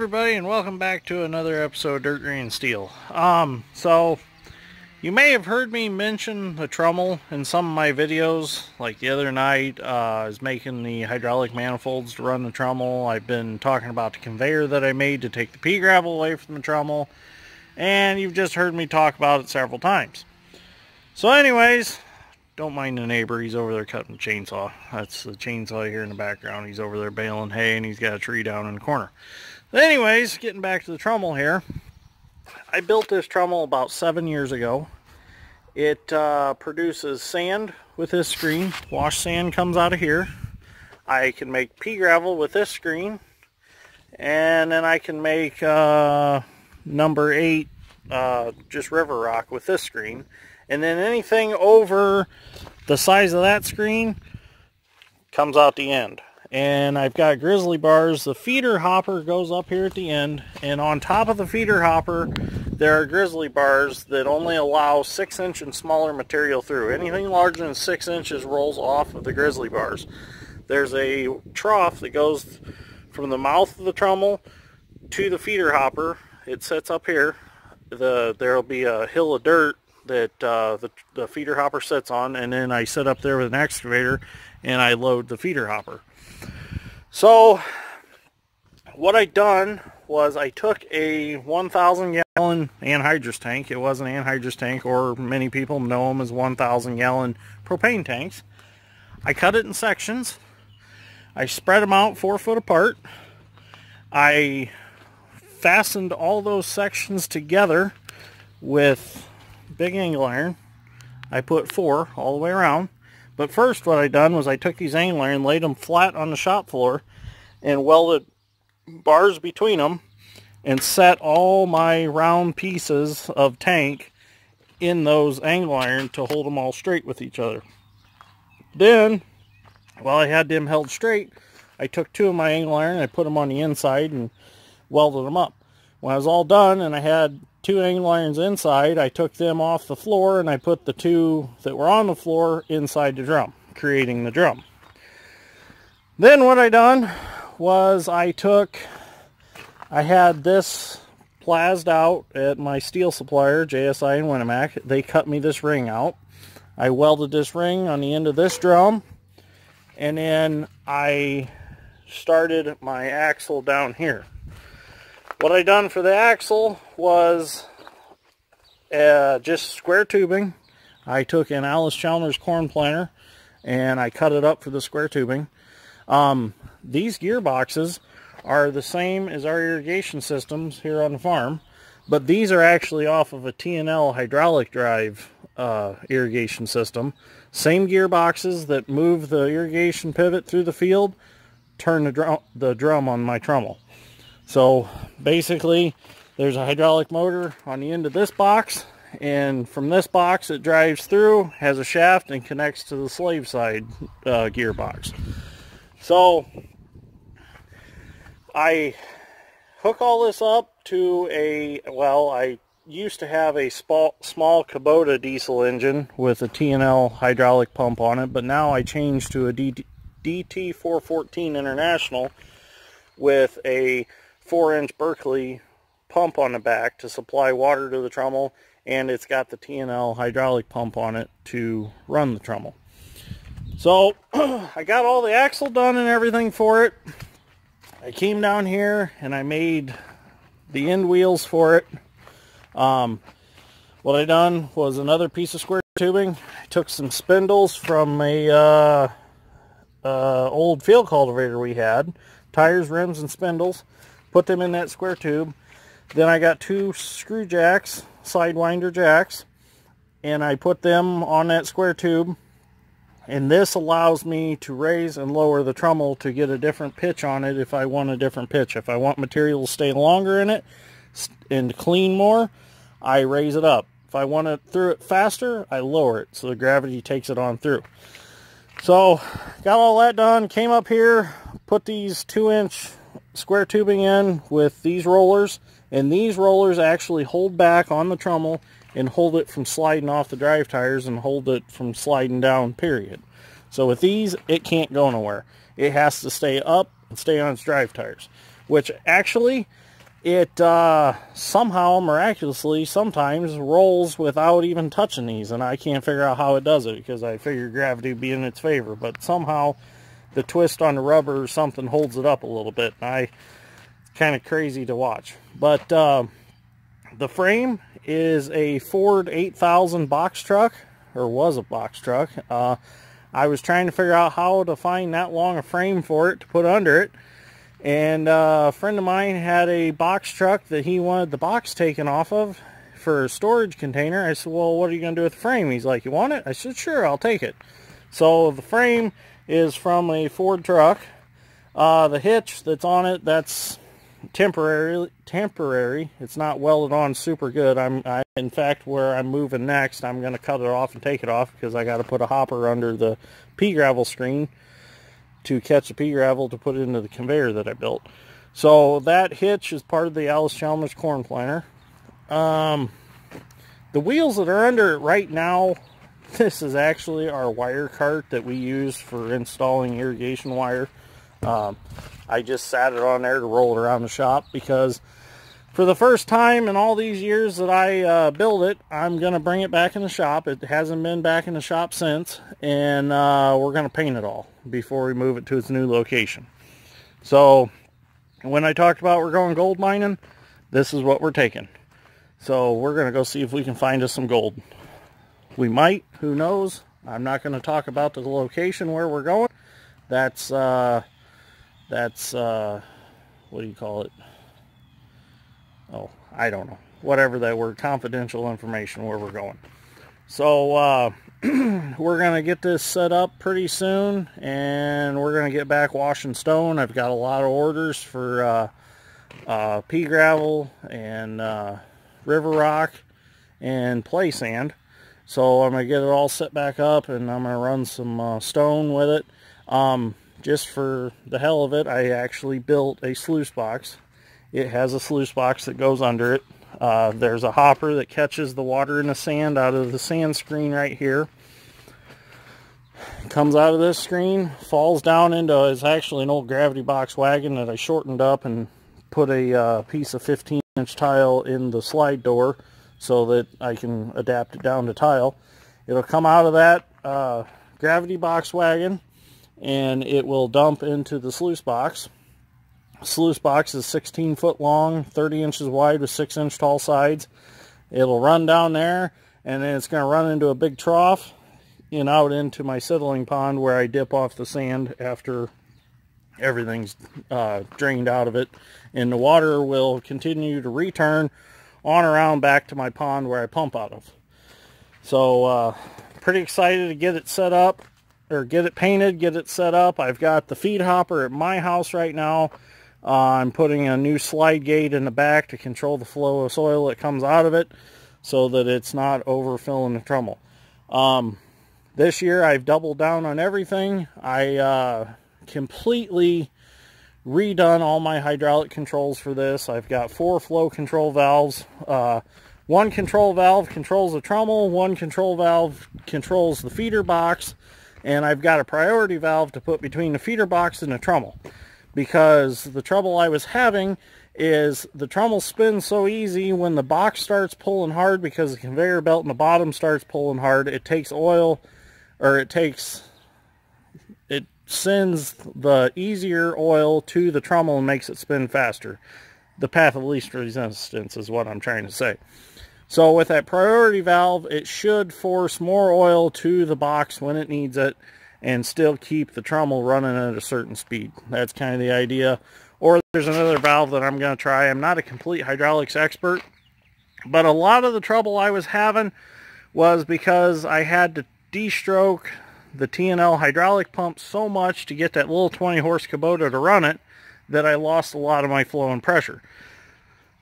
everybody, and welcome back to another episode of Dirt Green Steel. So you may have heard me mention the trommel in some of my videos. Like the other night, I was making the hydraulic manifolds to run the trommel. I've been talking about the conveyor that I made to take the pea gravel away from the trommel, and you've just heard me talk about it several times. So anyways, don't mind the neighbor. He's over there cutting the chainsaw. That's the chainsaw here in the background. He's over there baling hay, and he's got a tree down in the corner. But anyways, getting back to the trommel here. I built this trommel about 7 years ago. It produces sand with this screen. Wash sand comes out of here. I can make pea gravel with this screen. And then I can make number 8 just river rock with this screen. And then anything over the size of that screen comes out the end. And I've got grizzly bars. The feeder hopper goes up here at the end, and on top of the feeder hopper there are grizzly bars that only allow 6-inch and smaller material through. Anything larger than 6 inches rolls off of the grizzly bars. There's a trough that goes from the mouth of the trommel to the feeder hopper. It sits up here. There'll be a hill of dirt that the feeder hopper sits on, and then I sit up there with an excavator and I load the feeder hopper. So what I done was I took a 1,000 gallon anhydrous tank. It was an anhydrous tank, or many people know them as 1,000 gallon propane tanks. I cut it in sections. I spread them out 4 foot apart. I fastened all those sections together with big angle iron. I put 4 all the way around. But first what I done was I took these angle iron, laid them flat on the shop floor, and welded bars between them, and set all my round pieces of tank in those angle iron to hold them all straight with each other. Then, while I had them held straight, I took 2 of my angle iron, I put them on the inside and welded them up. When I was all done and I had 2 angle irons inside, I took them off the floor and I put the 2 that were on the floor inside the drum, creating the drum. Then what I done was I had this plased out at my steel supplier, JSI in Winnemac. They cut me this ring out. I welded this ring on the end of this drum, and then I started my axle down here. What I done for the axle was just square tubing. I took an Alice Chalmers corn planter and I cut it up for the square tubing. These gearboxes are the same as our irrigation systems here on the farm, but these are actually off of a T&L hydraulic drive irrigation system. Same gearboxes that move the irrigation pivot through the field turn the drum on my trommel. So basically there's a hydraulic motor on the end of this box, and from this box it drives through, has a shaft, and connects to the slave side gearbox. So I hook all this up to I used to have a small Kubota diesel engine with a T&L hydraulic pump on it, but now I changed to a DT414 International with a 4-inch Berkeley pump on the back to supply water to the trommel, and it's got the T&L hydraulic pump on it to run the trommel. So I got all the axle done and everything for it. I came down here and I made the end wheels for it. What I done was another piece of square tubing. I took some spindles from a old field cultivator we had, tires, rims, and spindles. Put them in that square tube. Then I got 2 screw jacks, sidewinder jacks, and I put them on that square tube. And this allows me to raise and lower the trommel to get a different pitch on it if I want a different pitch. If I want material to stay longer in it and clean more, I raise it up. If I want it through it faster, I lower it so the gravity takes it on through. So got all that done, came up here, put these 2-inch square tubing in with these rollers, and these rollers actually hold back on the trommel and hold it from sliding off the drive tires and hold it from sliding down, period. So with these, it can't go nowhere. It has to stay up and stay on its drive tires, which actually it somehow, miraculously, sometimes rolls without even touching these, and I can't figure out how it does it, because I figure gravity would be in its favor, but somehow the twist on the rubber or something holds it up a little bit. It's kind of crazy to watch. But the frame is a Ford 8000 box truck, or was a box truck. I was trying to figure out how to find that long a frame for it to put under it. And a friend of mine had a box truck that he wanted the box taken off of for a storage container. I said, well, what are you going to do with the frame? He's like, you want it? I said, sure, I'll take it. So the frame is from a Ford truck. The hitch that's on it, that's temporary. It's not welded on super good. In fact, where I'm moving next, I'm going to cut it off and take it off, because I got to put a hopper under the pea gravel screen to catch the pea gravel to put it into the conveyor that I built. So that hitch is part of the Alice Chalmers corn planter. The wheels that are under it right now, this is actually our wire cart that we use for installing irrigation wire. I just sat it on there to roll it around the shop, because for the first time in all these years that I build it, I'm going to bring it back in the shop. It hasn't been back in the shop since, and we're going to paint it all before we move it to its new location. So when I talked about we're going gold mining, this is what we're taking. So we're going to go see if we can find us some gold. We might, who knows. I'm not going to talk about the location where we're going. That's what do you call it? Oh, I don't know. Whatever that word, confidential information where we're going. So we're going to get this set up pretty soon, and we're going to get back washing stone. I've got a lot of orders for pea gravel and river rock and play sand. So I'm going to get it all set back up, and I'm going to run some stone with it. Just for the hell of it, I actually built a sluice box. It has a sluice box that goes under it. There's a hopper that catches the water and the sand out of the sand screen right here. Comes out of this screen, falls down into, it's actually an old gravity box wagon that I shortened up and put a piece of 15-inch tile in the slide door so that I can adapt it down to tile. It'll come out of that gravity box wagon, and it will dump into the sluice box. Sluice box is 16 foot long, 30 inches wide with 6-inch tall sides. It'll run down there, and then it's going to run into a big trough and out into my settling pond, where I dip off the sand after everything's drained out of it. And the water will continue to return on around back to my pond where I pump out of. So pretty excited to get it set up, or get it painted, get it set up. I've got the feed hopper at my house right now. I'm putting a new slide gate in the back to control the flow of soil that comes out of it, so that it's not overfilling the trommel. This year I've doubled down on everything. I completely redone all my hydraulic controls for this. I've got 4 flow control valves. One control valve controls the trommel, one control valve controls the feeder box, and I've got a priority valve to put between the feeder box and the trommel. Because the trouble I was having is the trommel spins so easy when the box starts pulling hard, because the conveyor belt in the bottom starts pulling hard. It takes oil, or it sends the easier oil to the trommel and makes it spin faster. The path of least resistance is what I'm trying to say. So with that priority valve, it should force more oil to the box when it needs it, and still keep the trommel running at a certain speed. That's kind of the idea. Or there's another valve that I'm going to try. I'm not a complete hydraulics expert, but a lot of the trouble I was having was because I had to de-stroke the T&L hydraulic pump so much to get that little 20 horse Kubota to run it, that I lost a lot of my flow and pressure.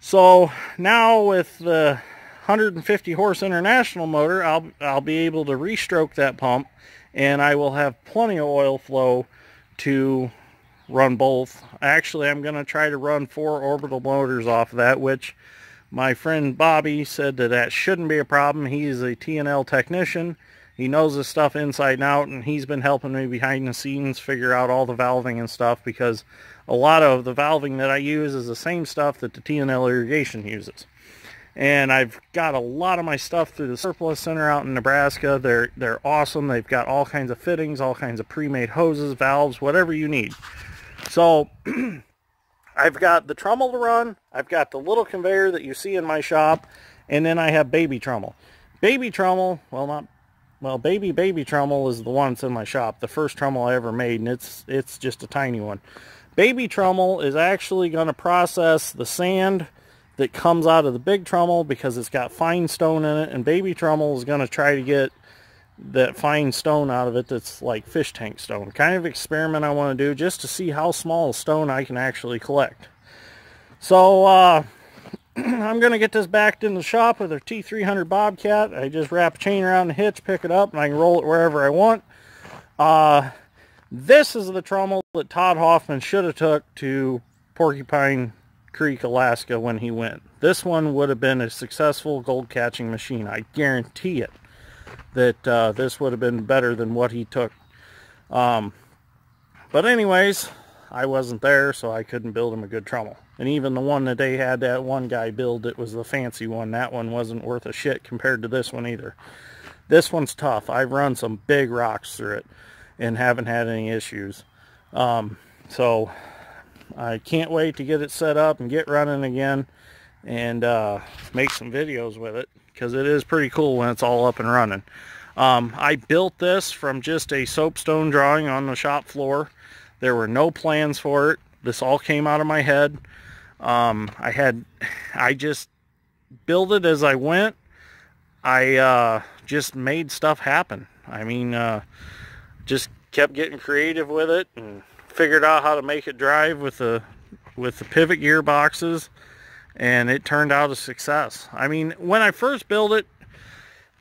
So now with the 150 horse International motor, I'll be able to re-stroke that pump, and I will have plenty of oil flow to run both. Actually, I'm going to try to run 4 orbital motors off of that, which my friend Bobby said that shouldn't be a problem. He's a T&L technician, He knows this stuff inside and out, and he's been helping me behind the scenes figure out all the valving and stuff, because a lot of the valving that I use is the same stuff that the T&L irrigation uses. And I've got a lot of my stuff through the surplus center out in Nebraska. They're awesome. They've got all kinds of fittings, all kinds of pre-made hoses, valves, whatever you need. So I've got the trommel to run. I've got the little conveyor that you see in my shop, and then I have baby trommel. Baby trommel, baby trommel is the one that's in my shop. The first trommel I ever made, and it's just a tiny one. Baby trommel is actually going to process the sand that comes out of the big trommel, because it's got fine stone in it, and baby trommel is going to try to get that fine stone out of it that's like fish tank stone. Kind of experiment I want to do just to see how small a stone I can actually collect. So I'm going to get this backed in the shop with a T300 Bobcat. I just wrap a chain around the hitch, pick it up, and I can roll it wherever I want. This is the trommel that Todd Hoffman should have took to Porcupine Creek, Alaska when he went. This one would have been a successful gold catching machine. I guarantee it that this would have been better than what he took. But anyways, I wasn't there, so I couldn't build him a good trommel. And even the one that they had that one guy build, it was the fancy one. That one wasn't worth a shit compared to this one either. This one's tough. I've run some big rocks through it and haven't had any issues. So I can't wait to get it set up and get running again and make some videos with it, because it is pretty cool when it's all up and running. I built this from just a soapstone drawing on the shop floor. There were no plans for it. This all came out of my head. I just built it as I went. I just made stuff happen. I mean, just kept getting creative with it and figured out how to make it drive with the pivot gearboxes, and it turned out a success. I mean, when I first built it,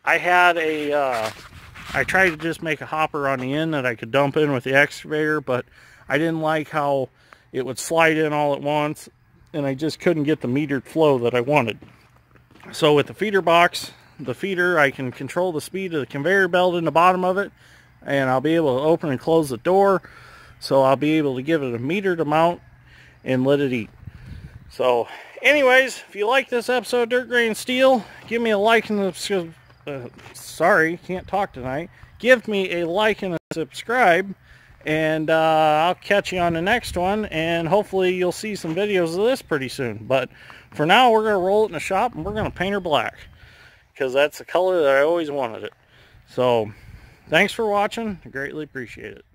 I had I tried to just make a hopper on the end that I could dump in with the excavator, but I didn't like how it would slide in all at once, and I just couldn't get the metered flow that I wanted. So with the feeder box, the feeder, I can control the speed of the conveyor belt in the bottom of it, and I'll be able to open and close the door. So I'll be able to give it a metered amount and let it eat. So anyways, if you like this episode of Dirt Grain Steel, give me a like and a sorry, can't talk tonight. Give me a like and a subscribe, and I'll catch you on the next one, and hopefully you'll see some videos of this pretty soon. But for now, we're going to roll it in the shop, and we're going to paint her black, because that's the color that I always wanted it. So thanks for watching. I greatly appreciate it.